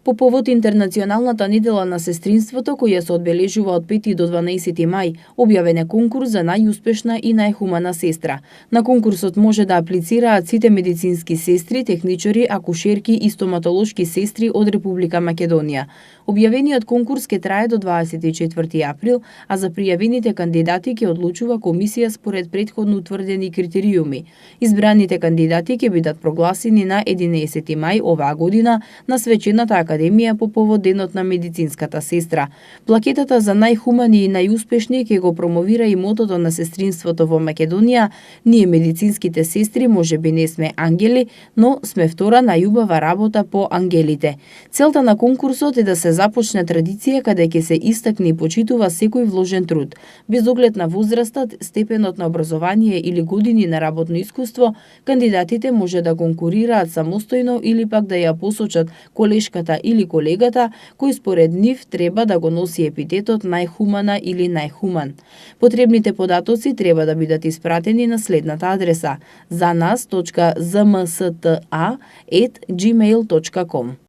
По повод Интернационалната недела на сестринството, која се одбележува од 5 до 12 мај, објавен е конкурс за најуспешна и најхумана сестра. На конкурсот може да аплицираат сите медицински сестри, техничари, акушерки и стоматолошки сестри од Република Македонија. Објавениот конкурс ќе трае до 24 април, а за пријавените кандидати ќе одлучува комисија според претходно утврдени критериуми. Избраните кандидати ќе бидат прогласени на 11 мај оваа година на Свечената академија по повод Денот на медицинската сестра. Плакетата за најхумани и најуспешни ќе го промовира и мотото на сестринството во Македонија: ние медицинските сестри можеби не сме ангели, но сме втора најубава работа по ангелите. Целта на конкурсот е да се започне традиција каде ќе се истакне и почитува секој вложен труд. Без оглед на возрастот, степенот на образование или години на работно искуство, кандидатите може да конкурираат самостојно или пак да ја посочат колешката или колегата кој според нив треба да го носи епитетот најхумана или најхуман. Потребните податоци треба да бидат испратени на следната адреса: zanas.zmsta@gmail.com.